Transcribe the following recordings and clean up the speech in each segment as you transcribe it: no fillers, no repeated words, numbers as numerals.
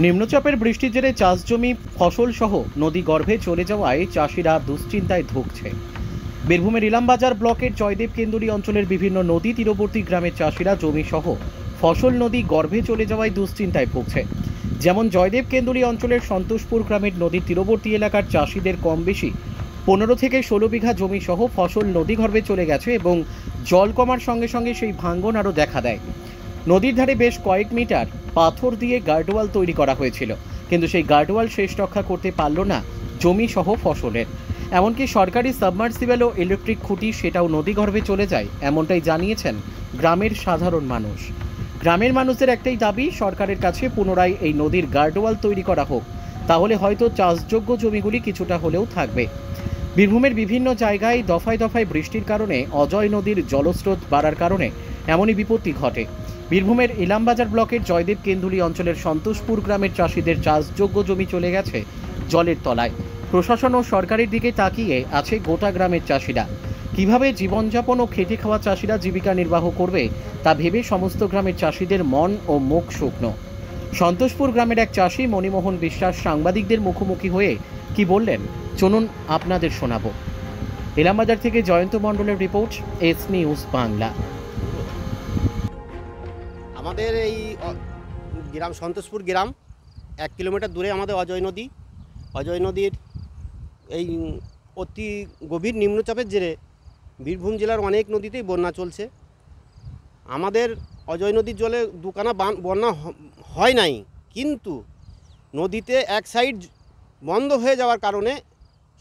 নিম্নচাপের বৃষ্টির জেরে চাষ জমি ফসল সহ নদী গর্ভে চলে যাওয়ায় চাষিরা দুশ্চিন্তায় ধুঁকছে। বীরভূমের ইলামবাজার ব্লকের জয়দেব কেন্দুরি অঞ্চলের বিভিন্ন নদী তীরবর্তী গ্রামের চাষিরা জমি সহ ফসল নদী গর্ভে চলে যাওয়ায় দুশ্চিন্তায় ভুগছে। যেমন জয়দেব কেন্দুরি অঞ্চলের সন্তোষপুর গ্রামের নদীর তীরবর্তী এলাকার চাষিদের কম বেশি 15 থেকে 16 বিঘা জমি সহ ফসল নদী গর্ভে চলে গেছে এবং জল কমার সঙ্গে সঙ্গে সেই ভাঙ্গন আরও দেখা দেয়। নদীর ধারে বেশ কয়েক মিটার পাথর দিয়ে গার্ডওয়াল তৈরি করা হয়েছিল, কিন্তু সেই গার্ডওয়াল শেষ রক্ষা করতে পারল না জমি সহ ফসলের। এমনকি সরকারি সাবমার্সিবল ও ইলেকট্রিক খুঁটি সেটাও নদীগর্ভে চলে যায়, এমনটাই জানিয়েছেন গ্রামের সাধারণ মানুষ। গ্রামের মানুষদের একটাই দাবি, সরকারের কাছে পুনরায় এই নদীর গার্ডওয়াল তৈরি করা হোক, তাহলে হয়তো চাষযোগ্য জমিগুলি কিছুটা হলেও থাকবে। বীরভূমের বিভিন্ন জায়গায় দফায় দফায় বৃষ্টির কারণে অজয় নদীর জলস্রোত বাড়ার কারণে এমনই বিপত্তি ঘটে। বীরভূমের ইলামবাজার ব্লকের জয়দেব কেন্দুলি অঞ্চলের সন্তোষপুর গ্রামের চাষিদের চাষযোগ্য জমি চলে গেছে জলের তলায়। প্রশাসন ও সরকারের দিকে তাকিয়ে আছে গোটা গ্রামের চাষিরা। কিভাবে জীবনযাপন ও খেটে খাওয়া চাষিরা জীবিকা নির্বাহ করবে তা ভেবে সমস্ত গ্রামের চাষিদের মন ও মুখ শুকনো। সন্তোষপুর গ্রামের এক চাষি মণিমোহন বিশ্বাস সাংবাদিকদের মুখোমুখি হয়ে কি বললেন চলুন আপনাদের শোনাবো। ইলামবাজার থেকে জয়ন্ত মণ্ডলের রিপোর্ট, এস নিউজ বাংলা। আমাদের এই গ্রাম সন্তোষপুর গ্রাম 1 কিলোমিটার দূরে আমাদের অজয় নদীর এই অতি গভীর নিম্নচাপের জেরে বীরভূম জেলার অনেক নদীতেই বন্যা চলছে। আমাদের অজয় নদীর জলে দুখানা বন্যা হয় নাই, কিন্তু নদীতে এক সাইড বন্ধ হয়ে যাওয়ার কারণে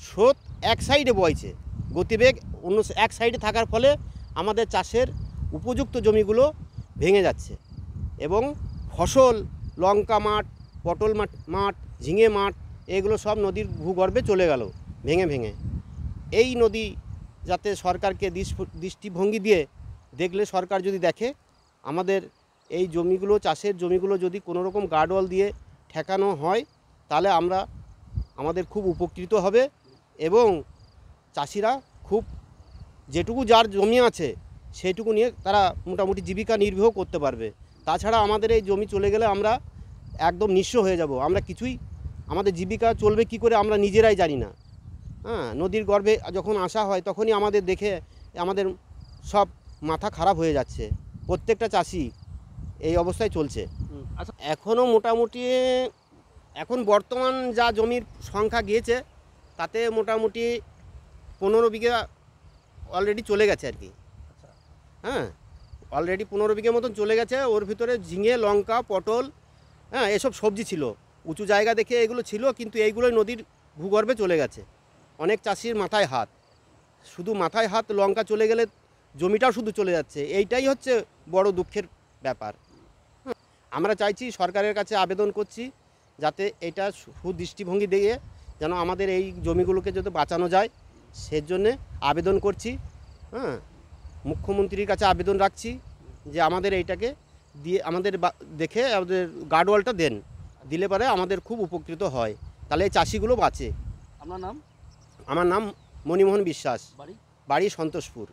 স্রোত এক সাইডে বইছে, গতিবেগ অন্য এক সাইডে থাকার ফলে আমাদের চাষের উপযুক্ত জমিগুলো ভেঙে যাচ্ছে এবং ফসল লঙ্কা মাঠ, পটল মাঠ, ঝিঙে মাঠ এগুলো সব নদীর ভূগর্ভে চলে গেল ভেঙে। এই নদী যাতে সরকারকে দৃষ্টিভঙ্গি দিয়ে দেখলে, সরকার যদি দেখে আমাদের এই জমিগুলো, চাষের জমিগুলো যদি কোনো রকম গার্ডওয়াল দিয়ে ঠেকানো হয়, তাহলে আমাদের খুব উপকৃত হবে এবং চাষিরা খুব যেটুকু যার জমি আছে সেইটুকু নিয়ে তারা মোটামুটি জীবিকা নির্বাহ করতে পারবে। তাছাড়া আমাদের এই জমি চলে গেলে আমরা একদম নিঃস্ব হয়ে যাব। আমরা কিছুই, আমাদের জীবিকা চলবে কি করে আমরা নিজেরাই জানি না। নদীর গর্ভে যখন আসা হয় তখনই আমাদের দেখে আমাদের সব মাথা খারাপ হয়ে যাচ্ছে। প্রত্যেকটা চাষি এই অবস্থায় চলছে। এখনও মোটামুটি এখন বর্তমান যা জমির সংখ্যা গিয়েছে তাতে মোটামুটি 15 বিঘা অলরেডি চলে গেছে আর কি। অলরেডি 15 বিঘা মতন চলে গেছে। ওর ভিতরে ঝিঙে, লঙ্কা, পটল, এসব সবজি ছিল, উঁচু জায়গা দেখে এগুলো ছিল, কিন্তু এইগুলোই নদীর ভূগর্ভে চলে গেছে। অনেক চাষির মাথায় হাত, শুধু মাথায় হাত, লঙ্কা চলে গেলে জমিটাও শুধু চলে যাচ্ছে। এইটাই হচ্ছে বড় দুঃখের ব্যাপার। আমরা চাইছি, সরকারের কাছে আবেদন করছি, যাতে এটা সুদৃষ্টিভঙ্গি দিয়ে যেন আমাদের এই জমিগুলোকে যদি বাঁচানো যায়, সেজন্যে আবেদন করছি। মুখ্যমন্ত্রীর কাছে আবেদন রাখছি যে আমাদের এইটাকে দিয়ে আমাদের দেখে আমাদের গার্ডওয়ালটা দেন, দিলে পরে আমাদের খুব উপকৃত হয়, তাহলে এই চাষিগুলো বাঁচে। আপনার নাম? আমার নাম মণিমোহন বিশ্বাস, বাড়ি সন্তোষপুর।